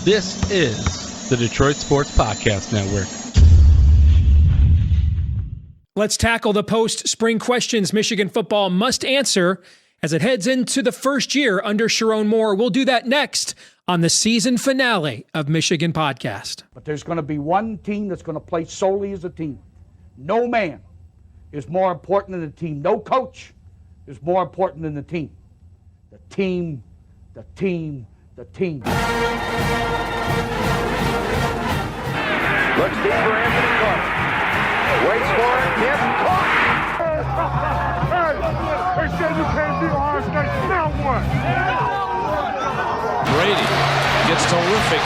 This is the Detroit Sports Podcast Network. Let's tackle the post-spring questions Michigan football must answer as it heads into the first year under Sharon Moore. We'll do that next on the season finale of Michigan Podcast. But there's going to be one team that's going to play solely as a team. No man is more important than the team. No coach is more important than the team. The team, the team, the team. Looks deep for Anthony Clark. Waits for it. Gets caught. They said you can't beat Ohio State. Now what? Brady gets terrific.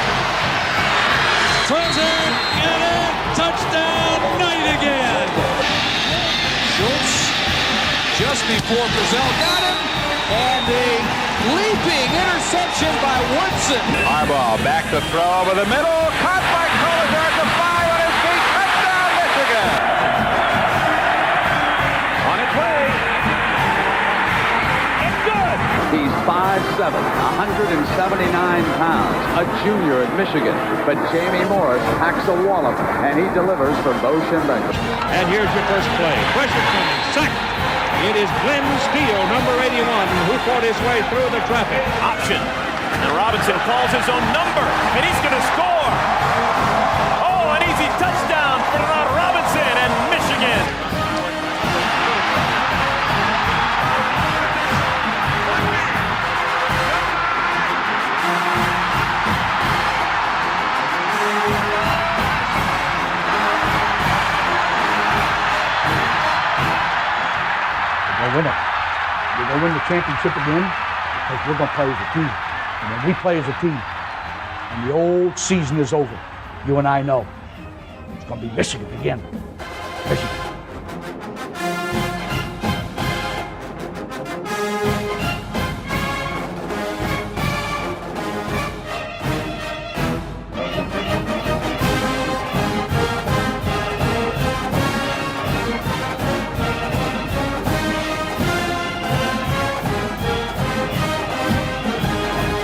Throws it, and a touchdown, Knight again. Schultz just before Brazil got him, and a leaping interception by Woodson. Harbaugh back to throw over the middle. Caught by Collier at the 5 on his feet. Touchdown, Michigan. On its way. It's good. He's 5'7", 179 pounds, a junior at Michigan. But Jamie Morris packs a wallop, and he delivers for Bo Schembechler. And here's your first play. Pressure coming. Sack. It is Glenn Steele, number 81, who fought his way through the traffic. Option. And Robinson calls his own number, and he's going to score. Oh, an easy touchdown for Robinson and Michigan. We're going to win the championship again because we're going to play as a team. And when we play as a team and the old season is over, you and I know it's going to be Michigan again. Michigan.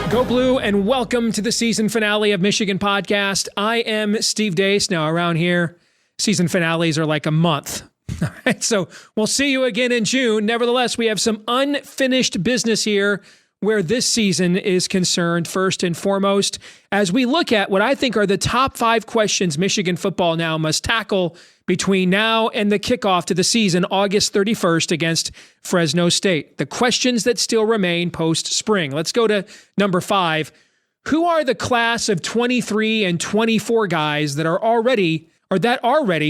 Go Blue, and welcome to the season finale of Michigan Podcast. I am Steve Deace. Now, around here, season finales are like a month. All right, so we'll see you again in June. Nevertheless, we have some unfinished business here where this season is concerned, first and foremost, as we look at what I think are the top 5 questions Michigan football now must tackle between now and the kickoff to the season, August 31st against Fresno State. The questions that still remain post-spring. Let's go to number 5. Who are the class of 23 and 24 guys that are ready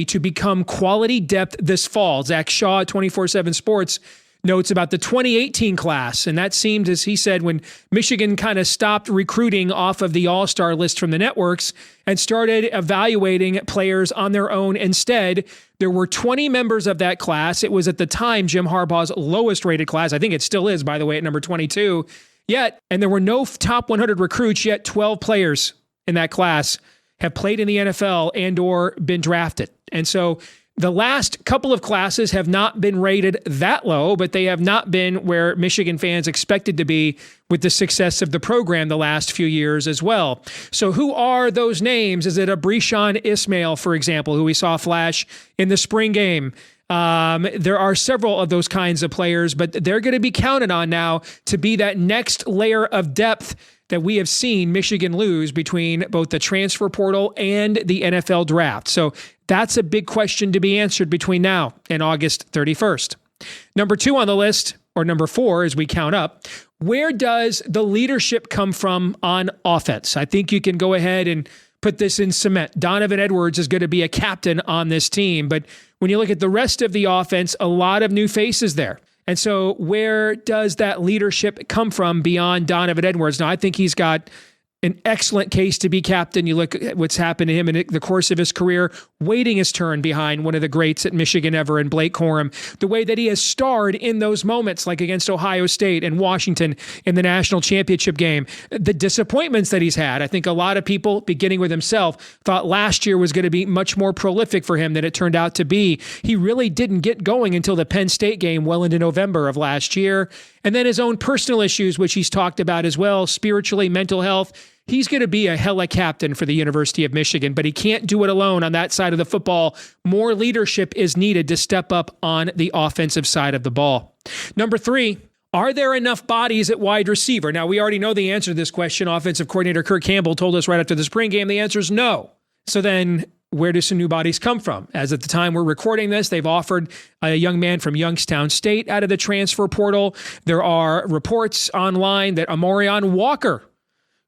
to become quality depth this fall? Zach Shaw at 24/7 Sports notes about the 2018 class, and that seemed, as he said, when Michigan kind of stopped recruiting off of the all-star list from the networks and started evaluating players on their own instead. There were 20 members of that class. It was at the time Jim Harbaugh's lowest rated class. I think it still is, by the way, at number 22. And there were no top 100 recruits, yet 12 players in that class have played in the NFL and or been drafted. And so the last couple of classes have not been rated that low, but they have not been where Michigan fans expected to be with the success of the program the last few years as well. So who are those names? Is it a Breeshaun Ismail, for example, who we saw flash in the spring game? There are several of those kinds of players, but they're going to be counted on now to be that next layer of depth that we have seen Michigan lose between both the transfer portal and the NFL draft. So that's a big question to be answered between now and August 31st. Number 2 on the list, or number 4 as we count up, where does the leadership come from on offense? I think you can go ahead and put this in cement. Donovan Edwards is going to be a captain on this team, but when you look at the rest of the offense, a lot of new faces there. And so where does that leadership come from beyond Donovan Edwards? Now, I think he's got an excellent case to be captain. You look at what's happened to him in the course of his career, waiting his turn behind one of the greats at Michigan ever in Blake Corum, the way that he has starred in those moments, like against Ohio State and Washington in the national championship game, the disappointments that he's had. I think a lot of people, beginning with himself, thought last year was going to be much more prolific for him than it turned out to be. He really didn't get going until the Penn State game well into November of last year. And then his own personal issues, which he's talked about as well, spiritually, mental health. he's going to be a hella captain for the University of Michigan, but he can't do it alone on that side of the football. More leadership is needed to step up on the offensive side of the ball. Number 3, are there enough bodies at wide receiver? Now, we already know the answer to this question. Offensive coordinator Kirk Campbell told us right after the spring game, the answer is no. So then where do some new bodies come from? As at the time we're recording this, they've offered a young man from Youngstown State out of the transfer portal. There are reports online that Amorion Walker,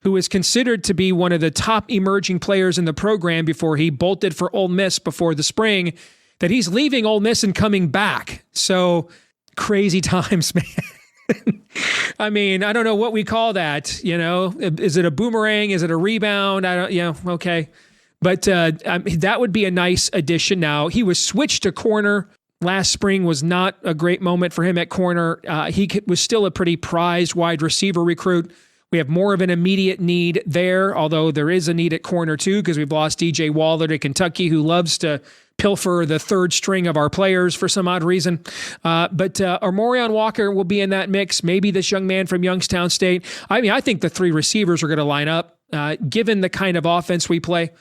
who is considered to be one of the top emerging players in the program before he bolted for Ole Miss before the spring, that he's leaving Ole Miss and coming back. So crazy times, man. I mean, I don't know what we call that. Is it a boomerang? Is it a rebound? Okay. But that would be a nice addition. Now, he was switched to corner. Last spring was not a great moment for him at corner. He was still a pretty prized wide receiver recruit. We have more of an immediate need there, although there is a need at corner too, because we've lost DJ Waller to Kentucky, who loves to pilfer the third string of our players for some odd reason. But Amorion Walker will be in that mix. Maybe this young man from Youngstown State. I mean, I think the 3 receivers are going to line up, given the kind of offense we play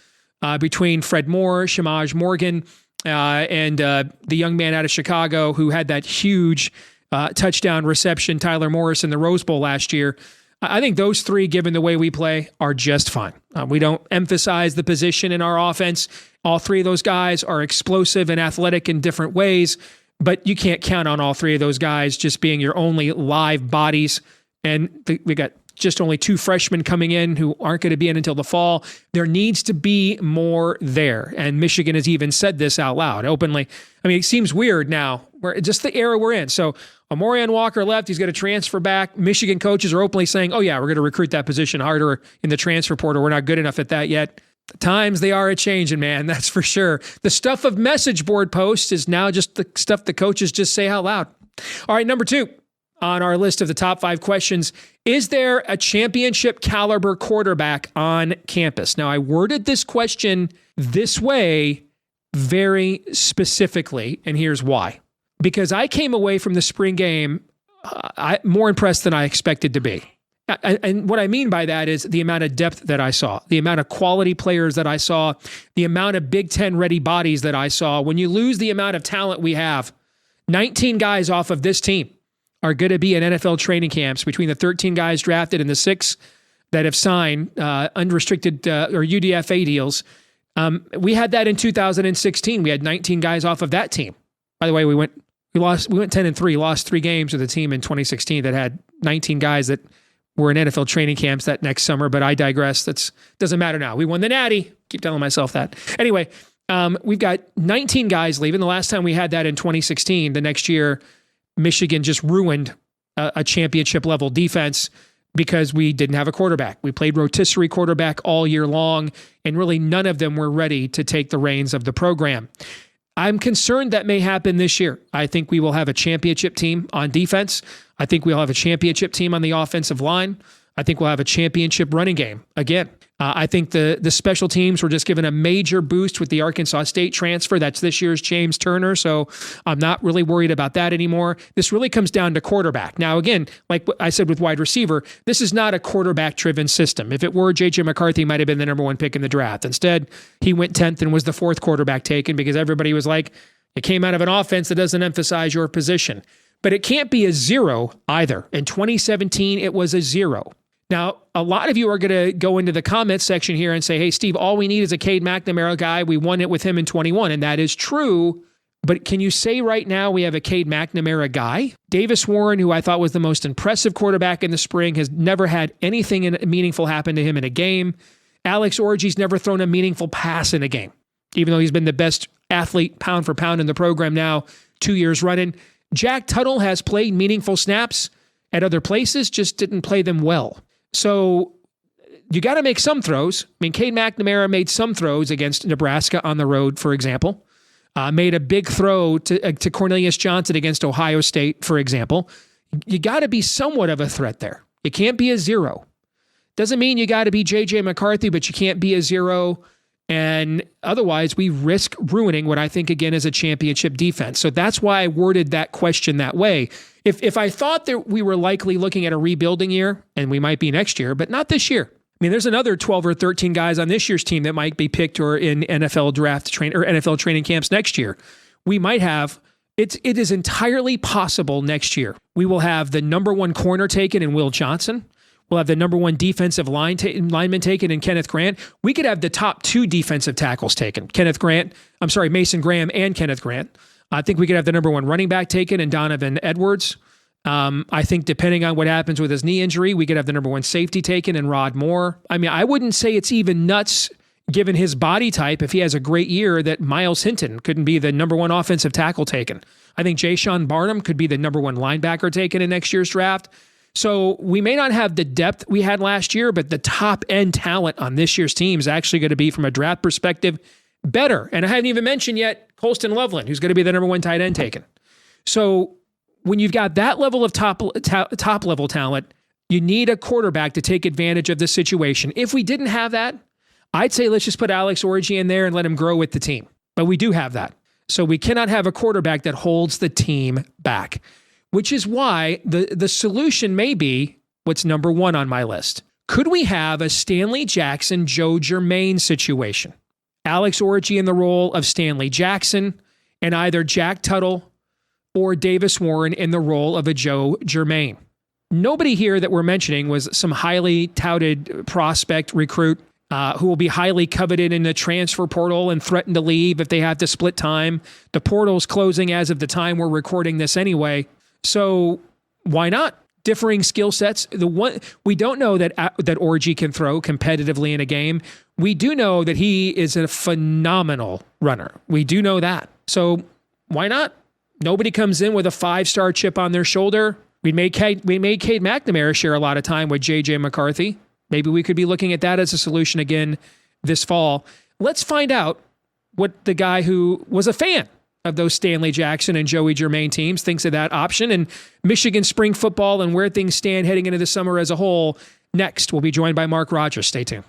between Fred Moore, Shamaj Morgan, and the young man out of Chicago who had that huge touchdown reception, Tyler Morris, in the Rose Bowl last year. I think those 3, given the way we play, are just fine. We don't emphasize the position in our offense. All 3 of those guys are explosive and athletic in different ways, but you can't count on all 3 of those guys just being your only live bodies. And we got just only 2 freshmen coming in who aren't going to be in until the fall. There needs to be more there. And Michigan has even said this out loud, openly. I mean, it seems weird now. We're just the era we're in. So Amorion Walker left. He's going to transfer back. Michigan coaches are openly saying, oh, yeah, we're going to recruit that position harder in the transfer portal. We're not good enough at that yet. The times, they are a-changing, man. That's for sure. The stuff of message board posts is now just the stuff the coaches just say out loud. All right, number 2 on our list of the top 5 questions. Is there a championship caliber quarterback on campus? Now, I worded this question this way very specifically, and here's why. Because I came away from the spring game more impressed than I expected to be. And what I mean by that is the amount of depth that I saw, the amount of quality players that I saw, the amount of Big Ten ready bodies that I saw. When you lose the amount of talent we have, 19 guys off of this team are going to be in NFL training camps between the 13 guys drafted and the 6 that have signed unrestricted or UDFA deals. We had that in 2016. We had 19 guys off of that team. By the way, we went 10-3, lost 3 games with a team in 2016 that had 19 guys that were in NFL training camps that next summer, but I digress. That doesn't matter now. We won the Natty. Keep telling myself that. Anyway, we've got 19 guys leaving. The last time we had that in 2016, the next year, Michigan just ruined a championship level defense because we didn't have a quarterback. We played rotisserie quarterback all year long, and really none of them were ready to take the reins of the program. I'm concerned that may happen this year. I think we will have a championship team on defense. I think we'll have a championship team on the offensive line. I think we'll have a championship running game again. I think the special teams were just given a major boost with the Arkansas State transfer. That's this year's James Turner, so I'm not really worried about that anymore. This really comes down to quarterback. Now, again, like I said with wide receiver, this is not a quarterback-driven system. If it were, J.J. McCarthy might have been the number 1 pick in the draft. Instead, he went 10th and was the 4th quarterback taken because everybody was like, it came out of an offense that doesn't emphasize your position. But it can't be a 0 either. In 2017, it was a 0. Now, a lot of you are going to go into the comments section here and say, hey, Steve, all we need is a Cade McNamara guy. We won it with him in 21, and that is true. But can you say right now we have a Cade McNamara guy? Davis Warren, who I thought was the most impressive quarterback in the spring, has never had anything meaningful happen to him in a game. Alex Orji's never thrown a meaningful pass in a game, even though he's been the best athlete pound for pound in the program now 2 years running. Jack Tuttle has played meaningful snaps at other places, just didn't play them well. So you got to make some throws. I mean, Cade McNamara made some throws against Nebraska on the road, for example. Made a big throw to Cornelius Johnson against Ohio State, for example. You got to be somewhat of a threat there. You can't be a 0. Doesn't mean you got to be J.J. McCarthy, but you can't be a 0. And otherwise, we risk ruining what I think, again, is a championship defense. So that's why I worded that question that way. If I thought that we were likely looking at a rebuilding year, and we might be next year, but not this year. mean, there's another 12 or 13 guys on this year's team that might be picked or in NFL draft or NFL training camps next year. We might have, it is entirely possible next year. We will have the number one corner taken in Will Johnson. We'll have the number one defensive lineman taken in Kenneth Grant. We could have the top 2 defensive tackles taken. Mason Graham and Kenneth Grant. I think we could have the number one running back taken in Donovan Edwards. I think depending on what happens with his knee injury, we could have the number one safety taken in Rod Moore. I mean, I wouldn't say it's even nuts given his body type, if he has a great year, that Miles Hinton couldn't be the number one offensive tackle taken. I think Jayshon Barnum could be the number one linebacker taken in next year's draft. So we may not have the depth we had last year, but the top end talent on this year's team is actually going to be, from a draft perspective, better. And I haven't even mentioned yet Colston Loveland, who's going to be the number one tight end taken. So when you've got that level of top level talent, you need a quarterback to take advantage of the situation. If we didn't have that, I'd say let's just put Alex Orji in there and let him grow with the team. But we do have that. So we cannot have a quarterback that holds the team back, which is why the solution may be what's number one on my list. Could we have a Stanley Jackson, Joe Germain situation? Alex Orji in the role of Stanley Jackson, and either Jack Tuttle or Davis Warren in the role of a Joe Germain. Nobody here that we're mentioning was some highly touted prospect recruit who will be highly coveted in the transfer portal and threaten to leave if they have to split time. The portal's closing as of the time we're recording this anyway. So why not? Differing skill sets. We don't know that Orji can throw competitively in a game. We do know that he is a phenomenal runner. We do know that. So why not? Nobody comes in with a 5-star chip on their shoulder. We made Cade McNamara share a lot of time with J.J. McCarthy. Maybe we could be looking at that as a solution again this fall. Let's find out what the guy who was a fan of those Stanley Jackson and Joey Germain teams thinks of that option, and Michigan spring football and where things stand heading into the summer as a whole. Next, we'll be joined by Mark Rogers. Stay tuned.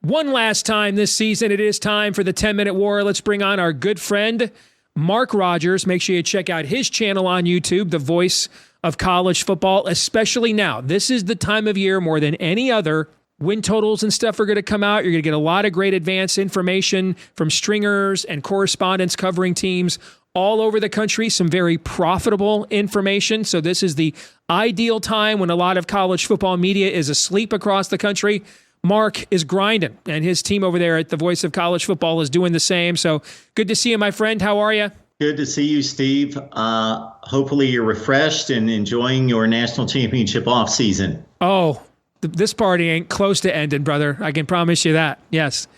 One last time this season, it is time for the 10-Minute War. Let's bring on our good friend, Mark Rogers. Make sure you check out his channel on YouTube, the voice of college football, especially now. This is the time of year more than any other. Win totals and stuff are going to come out. You're going to get a lot of great advanced information from stringers and correspondents covering teams all over the country, some very profitable information. So this is the ideal time when a lot of college football media is asleep across the country. Mark is grinding, and his team over there at the Voice of College Football is doing the same. So good to see you, my friend. How are you? Good to see you, Steve. Hopefully you're refreshed and enjoying your national championship off season. Oh, this party ain't close to ending, brother. I can promise you that. Yes.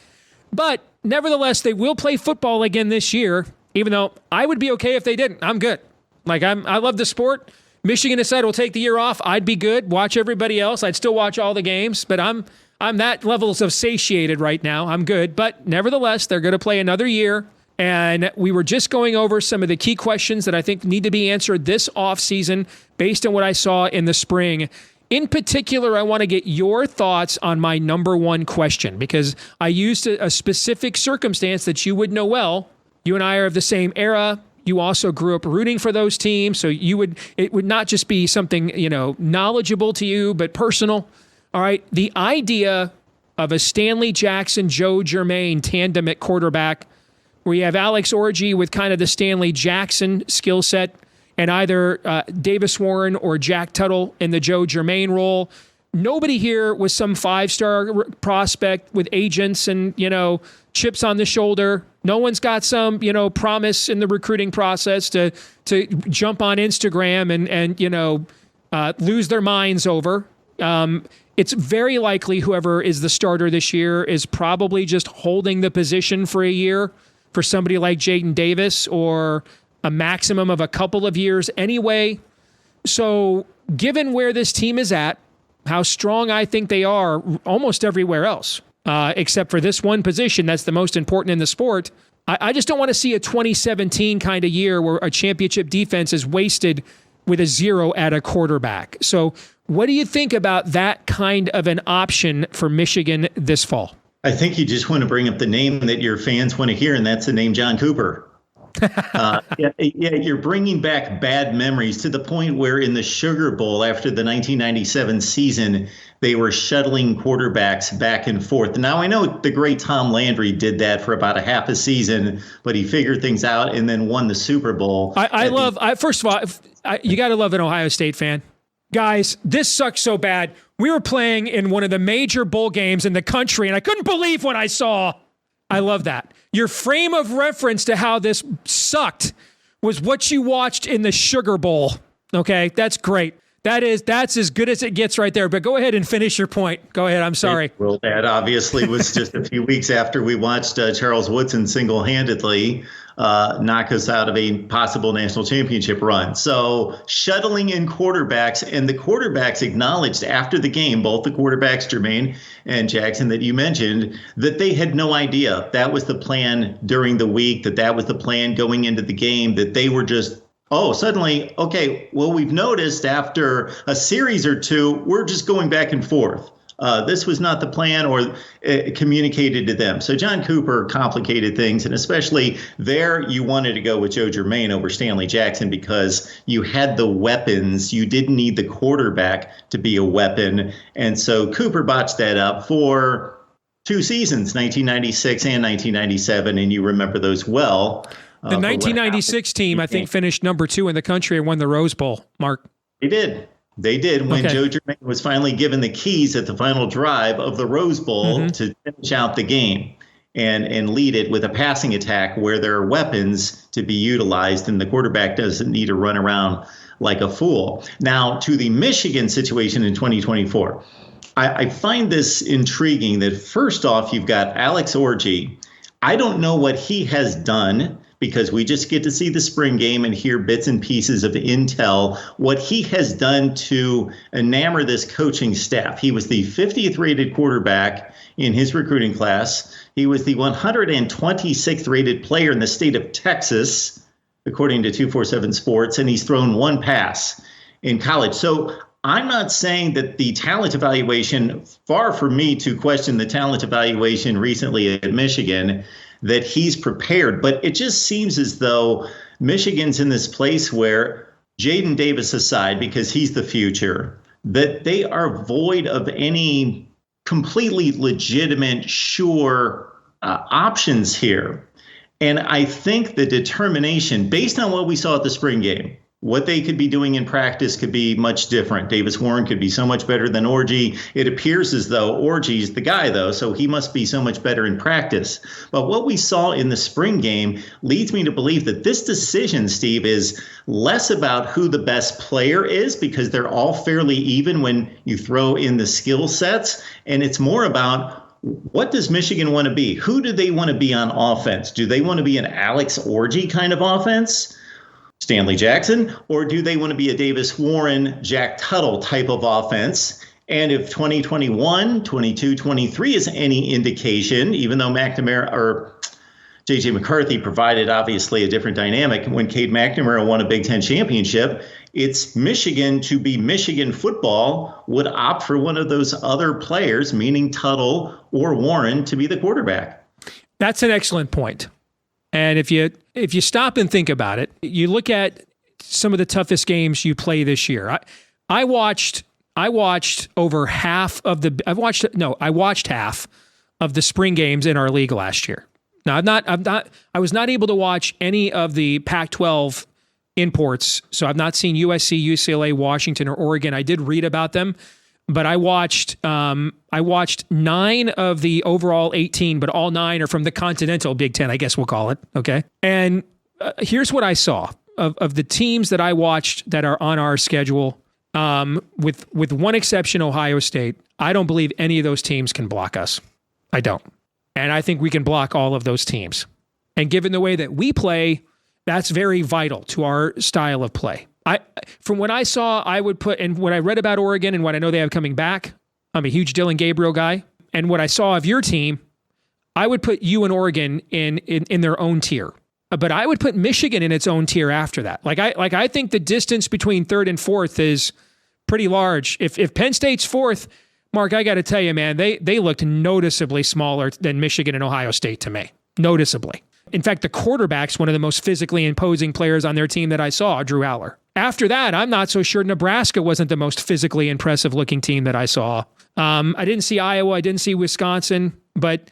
But nevertheless, they will play football again this year, even though I would be okay if they didn't. I'm good. I love the sport. Michigan decided we'll take the year off. I'd be good. Watch everybody else. I'd still watch all the games, but I'm that levels of satiated right now. I'm good. But nevertheless, they're going to play another year. And we were just going over some of the key questions that I think need to be answered this offseason based on what I saw in the spring. In particular, I want to get your thoughts on my number one question, because I used a specific circumstance that you would know well. You and I are of the same era. You also grew up rooting for those teams. So it would not just be something, knowledgeable to you, but personal. All right. The idea of a Stanley Jackson, Joe Germain tandem at quarterback, where you have Alex Orji with kind of the Stanley Jackson skill set, and either Davis Warren or Jack Tuttle in the Joe Germain role. Nobody here was some 5-star prospect with agents and, chips on the shoulder. No one's got some, promise in the recruiting process to jump on Instagram and lose their minds over. It's very likely whoever is the starter this year is probably just holding the position for a year for somebody like Jaden Davis, or a maximum of a couple of years anyway. So given where this team is at, how strong I think they are almost everywhere else, except for this one position that's the most important in the sport, I just don't want to see a 2017 kind of year where a championship defense is wasted with a 0 at a quarterback. So what do you think about that kind of an option for Michigan this fall? I think you just want to bring up the name that your fans want to hear, and that's the name John Cooper. You're bringing back bad memories to the point where in the Sugar Bowl after the 1997 season, they were shuttling quarterbacks back and forth. Now, I know the great Tom Landry did that for about a half a season, but he figured things out and then won the Super Bowl. First of all, you got to love an Ohio State fan. Guys, this sucks so bad. We were playing in one of the major bowl games in the country, and I couldn't believe what I saw. I love that. Your frame of reference to how this sucked was what you watched in the Sugar Bowl. Okay, that's great. That's as good as it gets right there. But go ahead and finish your point. Go ahead. I'm sorry. Well, that obviously was just a few weeks after we watched Charles Woodson single-handedly knock us out of a possible national championship run. So shuttling in quarterbacks, and the quarterbacks acknowledged after the game, both the quarterbacks, Jermaine and Jackson, that you mentioned, that they had no idea that was the plan during the week, that was the plan going into the game, that they were just suddenly, okay, well, we've noticed after a series or two, we're just going back and forth. This was not the plan or communicated to them. So John Cooper complicated things, and especially there you wanted to go with Joe Germain over Stanley Jackson because you had the weapons. You didn't need the quarterback to be a weapon. And so Cooper botched that up for 2 seasons, 1996 and 1997, and you remember those well. The 1996 team, I think, finished number 2 in the country and won the Rose Bowl, Mark. They did when Joe Germain was finally given the keys at the final drive of the Rose Bowl to finish out the game and lead it with a passing attack where there are weapons to be utilized and the quarterback doesn't need to run around like a fool. Now, to the Michigan situation in 2024, I find this intriguing that first off, you've got Alex Orji. I don't know what he has done because we just get to see the spring game and hear bits and pieces of intel, what he has done to enamor this coaching staff. He was the 50th rated quarterback in his recruiting class. He was the 126th rated player in the state of Texas, according to 247 Sports, and he's thrown 1 pass in college. So I'm not saying that the talent evaluation, far from me to question the talent evaluation recently at Michigan, that he's prepared. But it just seems as though Michigan's in this place where, Jaden Davis aside, because he's the future, that they are void of any completely legitimate, sure options here. And I think the determination, based on what we saw at the spring game, what they could be doing in practice could be much different. Davis Warren could be so much better than Orji. It appears as though Orji's the guy, though, so he must be so much better in practice. But what we saw in the spring game leads me to believe that this decision, Steve, is less about who the best player is, because they're all fairly even when you throw in the skill sets. And it's more about, what does Michigan want to be? Who do they want to be on offense? Do they want to be an Alex Orji kind of offense? Stanley Jackson, or do they want to be a Davis Warren, Jack Tuttle type of offense? And if 2021, 22, 23 is any indication, even though McNamara or J.J. McCarthy provided obviously a different dynamic when Cade McNamara won a Big Ten championship, it's Michigan to be Michigan football would opt for one of those other players, meaning Tuttle or Warren, to be the quarterback. That's an excellent point. And if you stop and think about it, you look at some of the toughest games you play this year. I watched over half of the I watched half of the spring games in our league last year. Now I was not able to watch any of the Pac-12 imports, so I've not seen USC, UCLA, Washington, or Oregon. I did read about them, but I watched 9 of the overall 18, but all 9 are from the Continental Big Ten, I guess we'll call it. Okay. And here's what I saw of the teams that I watched that are on our schedule, with one exception, Ohio State. I don't believe any of those teams can block us. I don't. And I think we can block all of those teams. And given the way that we play, that's very vital to our style of play. From what I saw, I would put, and what I read about Oregon and what I know they have coming back, I'm a huge Dylan Gabriel guy. And what I saw of your team, I would put you and Oregon in their own tier. But I would put Michigan in its own tier after that. I think the distance between 3rd and 4th is pretty large. If Penn State's 4th, Mark, I got to tell you, man, they looked noticeably smaller than Michigan and Ohio State to me. Noticeably. In fact, the quarterback's one of the most physically imposing players on their team that I saw, Drew Aller. After that, I'm not so sure Nebraska wasn't the most physically impressive looking team that I saw. I didn't see Iowa. I didn't see Wisconsin, but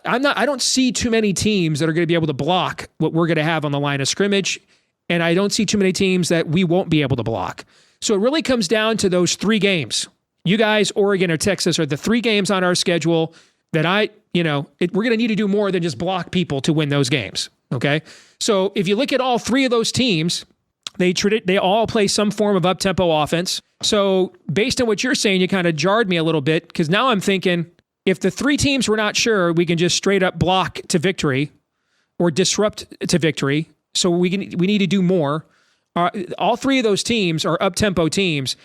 I don't see too many teams that are going to be able to block what we're going to have on the line of scrimmage. And I don't see too many teams that we won't be able to block. So it really comes down to those 3 games. You guys, Oregon or Texas, are the 3 games on our schedule that we're going to need to do more than just block people to win those games. Okay. So if you look at all 3 of those teams, they all play some form of up-tempo offense. So based on what you're saying, you kind of jarred me a little bit, because now I'm thinking, if the 3 teams we're not sure, we can just straight up block to victory or disrupt to victory. So we need to do more. All 3 of those teams are up-tempo teams.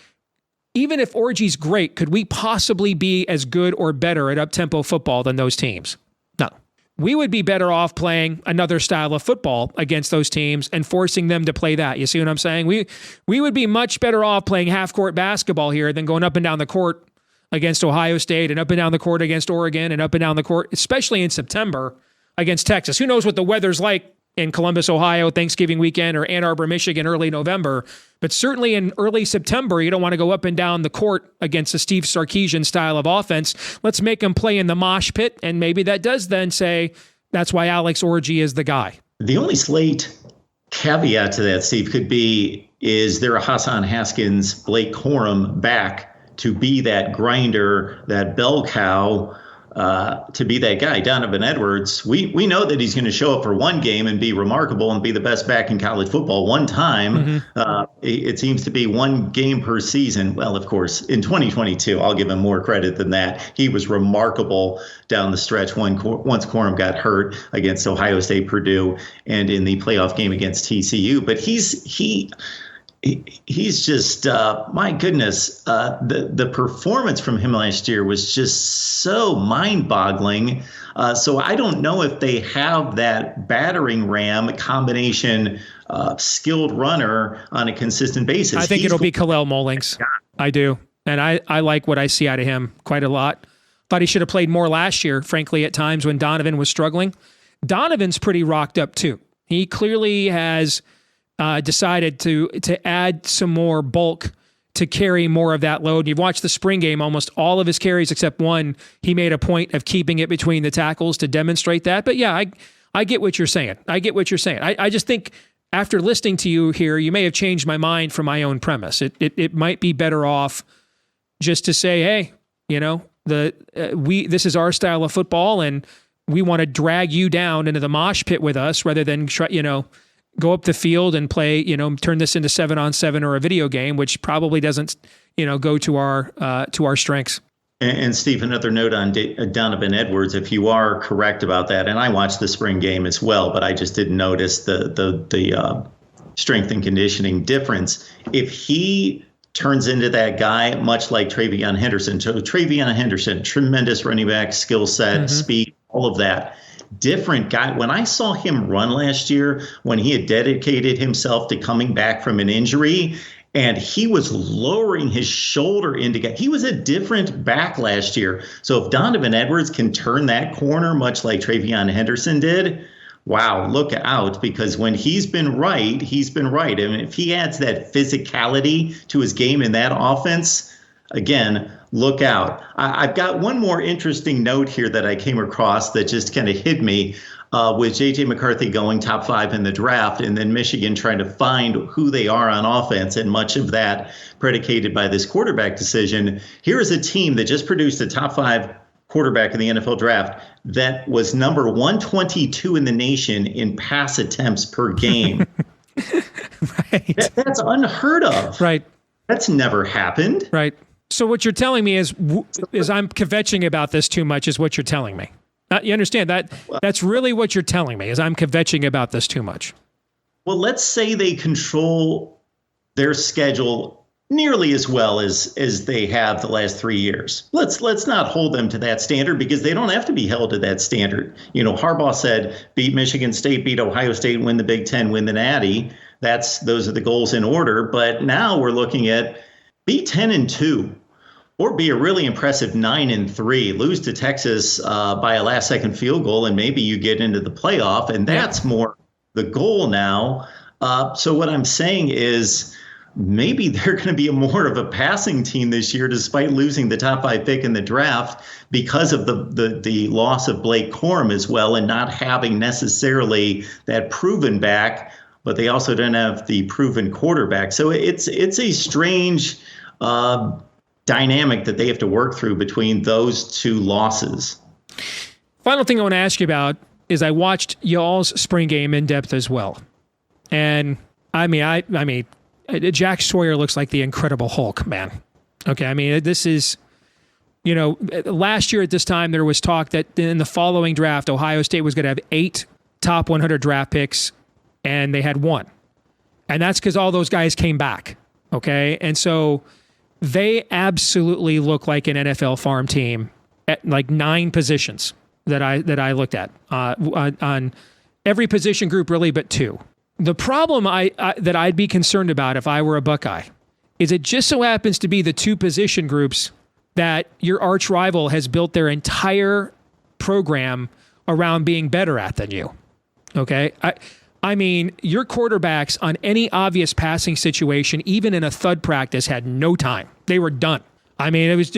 Even if Orgy's great, could we possibly be as good or better at up-tempo football than those teams? No. We would be better off playing another style of football against those teams and forcing them to play that. You see what I'm saying? We would be much better off playing half-court basketball here than going up and down the court against Ohio State and up and down the court against Oregon and up and down the court, especially in September, against Texas. Who knows what the weather's like in Columbus, Ohio, Thanksgiving weekend, or Ann Arbor, Michigan, early November. But certainly in early September, you don't want to go up and down the court against a Steve Sarkisian style of offense. Let's make them play in the mosh pit, and maybe that does then say that's why Alex Orgy is the guy. The only slight caveat to that, Steve, could be, is there a Hassan Haskins, Blake Corum back to be that grinder, that bell cow, to be that guy? Donovan Edwards, we know that he's going to show up for one game and be remarkable and be the best back in college football one time. It seems to be one game per season. Well, of course, in 2022, I'll give him more credit than that. He was remarkable down the stretch once Corum got hurt against Ohio State, Purdue, and in the playoff game against TCU. But he's just, my goodness, the performance from him last year was just so mind-boggling. So I don't know if they have that battering ram combination skilled runner on a consistent basis. I think it'll be Kalel Mullings. I do. And I like what I see out of him quite a lot. Thought he should have played more last year, frankly, at times when Donovan was struggling. Donovan's pretty rocked up too. He clearly has decided to add some more bulk to carry more of that load. You've watched the spring game, almost all of his carries except one, he made a point of keeping it between the tackles to demonstrate that. But yeah, I get what you're saying. I just think after listening to you here, you may have changed my mind from my own premise. It might be better off just to say, hey, this is our style of football, and we want to drag you down into the mosh pit with us rather than try, go up the field and play, turn this into 7-on-7 or a video game, which probably doesn't, go to our strengths. And Steve, another note on Donovan Edwards, if you are correct about that, and I watched the spring game as well, but I just didn't notice the strength and conditioning difference. If he turns into that guy, much like TreVeyon Henderson. So TreVeyon Henderson, tremendous running back, skill set, speed, all of that. Different guy. When I saw him run last year, when he had dedicated himself to coming back from an injury, and he was lowering his shoulder he was a different back last year. So if Donovan Edwards can turn that corner, much like TreVeyon Henderson did, wow, look out, because when he's been right, he's been right. And if he adds that physicality to his game in that offense, again, look out. I've got one more interesting note here that I came across that just kind of hit me with J.J. McCarthy going top 5 in the draft and then Michigan trying to find who they are on offense, and much of that predicated by this quarterback decision. Here is a team that just produced a top 5 quarterback in the NFL draft that was number 122 in the nation in pass attempts per game. Right. That's unheard of. Right. That's never happened. Right. So what you're telling me is I'm kvetching about this too much is what you're telling me. You understand that? That's really what you're telling me is I'm kvetching about this too much. Well, let's say they control their schedule nearly as well as they have the last 3 years. Let's not hold them to that standard, because they don't have to be held to that standard. Harbaugh said, beat Michigan State, beat Ohio State, win the Big Ten, win the Natty. Those are the goals in order. But now we're looking at be 10-2. or be a really impressive 9-3, lose to Texas by a last-second field goal, and maybe you get into the playoff, and that's more the goal now. So what I'm saying is maybe they're going to be more of a passing team this year, despite losing the top 5 pick in the draft because of the loss of Blake Corum as well, and not having necessarily that proven back, but they also don't have the proven quarterback. So it's a strange dynamic that they have to work through between those two losses. Final thing I want to ask you about is I watched y'all's spring game in depth as well. And I mean, Jack Sawyer looks like the Incredible Hulk, man. Okay, I mean, this is, last year at this time, there was talk that in the following draft, Ohio State was going to have 8 top 100 draft picks, and they had 1. And that's because all those guys came back, okay? And so they absolutely look like an NFL farm team at like 9 positions that I looked at on every position group really, but 2. The problem that I'd be concerned about if I were a Buckeye is it just so happens to be the 2 position groups that your arch rival has built their entire program around being better at than you. Okay, I mean, your quarterbacks on any obvious passing situation, even in a thud practice, had no time. They were done. I mean, it was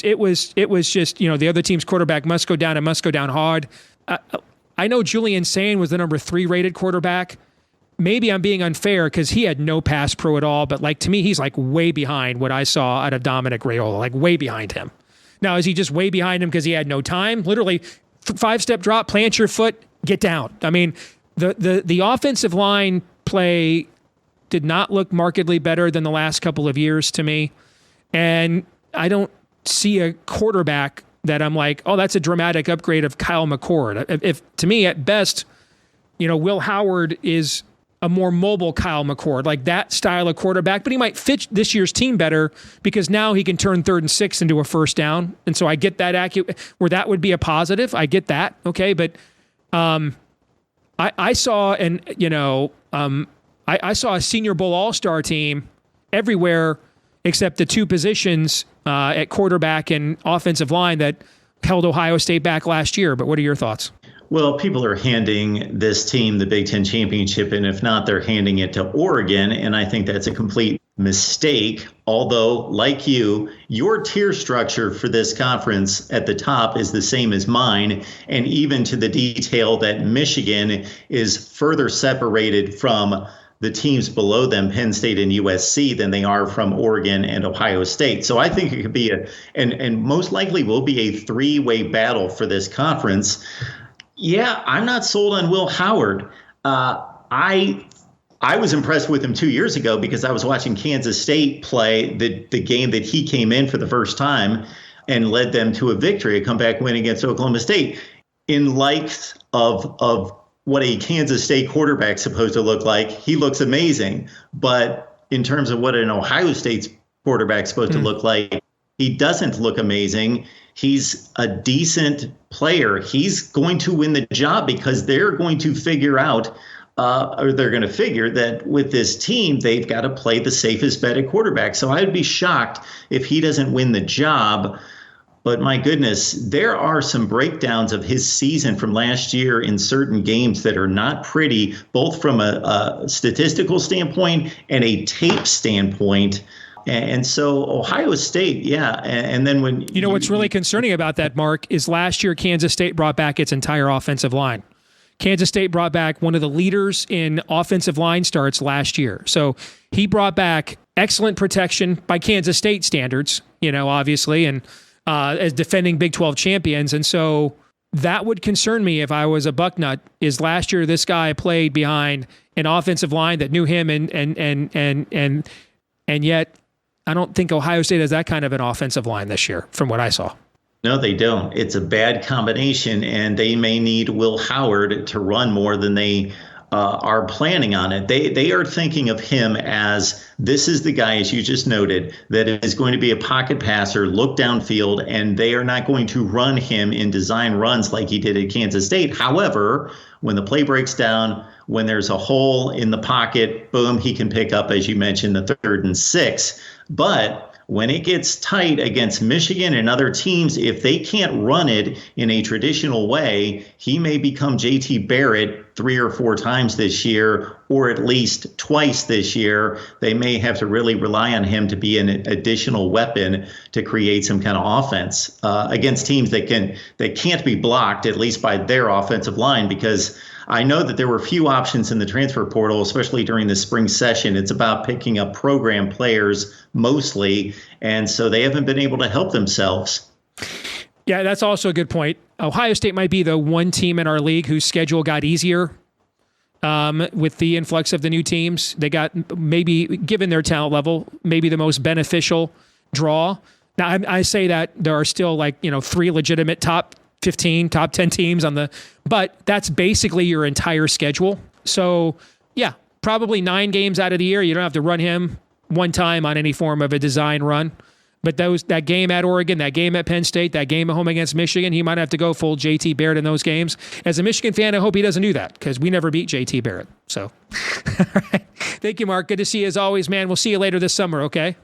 just, the other team's quarterback must go down and must go down hard. I know Julian Sain was the number 3 rated quarterback. Maybe I'm being unfair because he had no pass pro at all, but to me, he's way behind what I saw out of Dominic Raiola, way behind him. Now, is he just way behind him because he had no time? Literally, 5-step drop, plant your foot, get down. I mean, the offensive line play did not look markedly better than the last couple of years to me. And I don't see a quarterback that I'm like, oh, that's a dramatic upgrade of Kyle McCord. If to me, at best, Will Howard is a more mobile Kyle McCord, like that style of quarterback, but he might fit this year's team better because now he can turn 3rd and 6 into a first down. And so I get that where that would be a positive. I get that. Okay. But, I saw I saw a Senior Bowl All-Star team everywhere except the 2 positions at quarterback and offensive line that held Ohio State back last year. But what are your thoughts? Well, people are handing this team the Big Ten championship, and if not, they're handing it to Oregon, and I think that's a complete mistake. Although, like you, your tier structure for this conference at the top is the same as mine, and even to the detail that Michigan is further separated from the teams below them, Penn State and USC, than they are from Oregon and Ohio State. So I think it could be and most likely will be a 3-way battle for this conference. Yeah, I'm not sold on Will Howard. I was impressed with him 2 years ago because I was watching Kansas State play the game that he came in for the first time and led them to a victory, a comeback win against Oklahoma State. In light of what a Kansas State quarterback's supposed to look like, he looks amazing. But in terms of what an Ohio State's quarterback's supposed to look like, he doesn't look amazing. He's a decent player. He's going to win the job because they're going to figure out, or they're going to figure that with this team, they've got to play the safest bet at quarterback. So I'd be shocked if he doesn't win the job. But my goodness, there are some breakdowns of his season from last year in certain games that are not pretty, both from a statistical standpoint and a tape standpoint. And so Ohio State, yeah. And then when what's really concerning about that, Mark, is last year Kansas State brought back its entire offensive line. Kansas State brought back one of the leaders in offensive line starts last year. So he brought back excellent protection by Kansas State standards, obviously, and as defending Big 12 champions. And so that would concern me if I was a Bucknut, is last year this guy played behind an offensive line that knew him and yet I don't think Ohio State has that kind of an offensive line this year from what I saw. No, they don't. It's a bad combination, and they may need Will Howard to run more than they are planning on it. They are thinking of him as this is the guy, as you just noted, that is going to be a pocket passer, look downfield, and they are not going to run him in design runs like he did at Kansas State. However, when the play breaks down, when there's a hole in the pocket, boom, he can pick up, as you mentioned, the 3rd and 6. But when it gets tight against Michigan and other teams, if they can't run it in a traditional way, he may become JT Barrett 3 or 4 times this year, or at least twice this year. They may have to really rely on him to be an additional weapon to create some kind of offense against teams that can't be blocked, at least by their offensive line, because I know that there were few options in the transfer portal, especially during the spring session. It's about picking up program players mostly, and so they haven't been able to help themselves. Yeah, that's also a good point. Ohio State might be the one team in our league whose schedule got easier with the influx of the new teams. They got, maybe given their talent level, maybe the most beneficial draw. Now, I say that there are still 3 legitimate top 15, top 10 teams but that's basically your entire schedule. So yeah, probably 9 games out of the year. You don't have to run him one time on any form of a design run. But that game at Oregon, that game at Penn State, that game at home against Michigan, he might have to go full JT Barrett in those games. As a Michigan fan, I hope he doesn't do that, because we never beat JT Barrett. So, all right. Thank you, Mark. Good to see you as always, man. We'll see you later this summer, okay?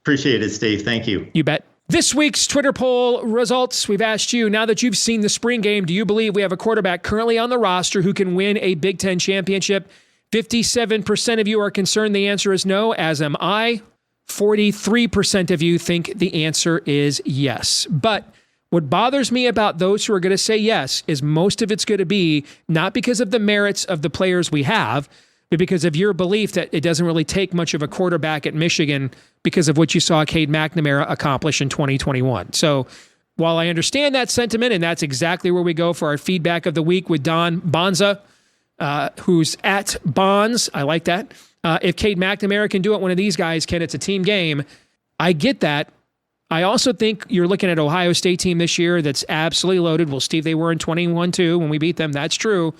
Appreciate it, Steve. Thank you. You bet. This week's Twitter poll results, we've asked you, now that you've seen the spring game, do you believe we have a quarterback currently on the roster who can win a Big Ten championship? 57% of you are concerned the answer is no, as am I. 43% of you think the answer is yes. But what bothers me about those who are going to say yes is most of it's going to be not because of the merits of the players we have, but because of your belief that it doesn't really take much of a quarterback at Michigan because of what you saw Cade McNamara accomplish in 2021. So while I understand that sentiment, and that's exactly where we go for our feedback of the week with Don Bonza, who's at Bonds. I like that. If Cade McNamara can do it, one of these guys can. It's a team game. I get that. I also think you're looking at Ohio State team this year that's absolutely loaded. Well, Steve, they were in 21-2 when we beat them. That's true.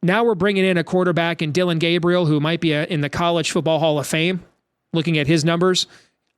Now we're bringing in a quarterback in Dylan Gabriel, who might be in the College Football Hall of Fame, looking at his numbers.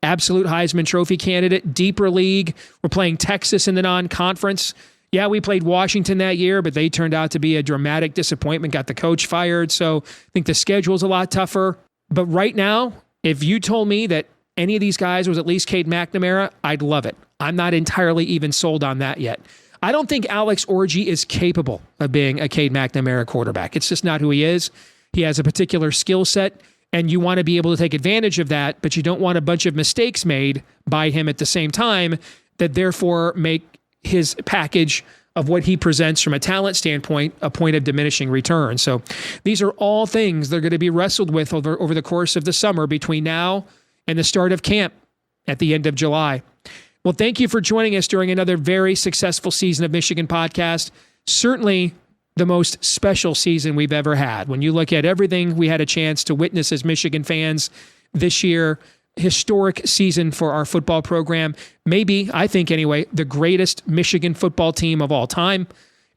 Absolute Heisman Trophy candidate, deeper league. We're playing Texas in the non-conference. Yeah, we played Washington that year, but they turned out to be a dramatic disappointment, got the coach fired. So I think the schedule's a lot tougher. But right now, if you told me that any of these guys was at least Cade McNamara, I'd love it. I'm not entirely even sold on that yet. I don't think Alex Orji is capable of being a Cade McNamara quarterback. It's just not who he is. He has a particular skill set, and you want to be able to take advantage of that, but you don't want a bunch of mistakes made by him at the same time that therefore make his package of what he presents from a talent standpoint a point of diminishing return. So these are all things they're going to be wrestled with over the course of the summer between now and the start of camp at the end of July. Well, thank you for joining us during another very successful season of Michigan Podcast. Certainly the most special season we've ever had. When you look at everything we had a chance to witness as Michigan fans this year, historic season for our football program. Maybe, I think anyway, the greatest Michigan football team of all time.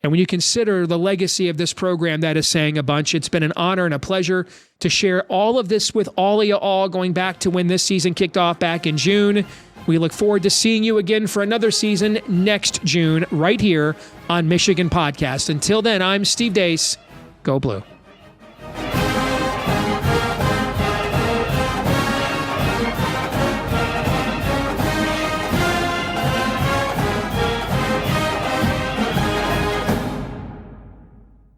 And when you consider the legacy of this program, that is saying a bunch. It's been an honor and a pleasure to share all of this with all of you all going back to when this season kicked off back in June. We look forward to seeing you again for another season next June right here on Michigan Podcast. Until then, I'm Steve Deace. Go Blue.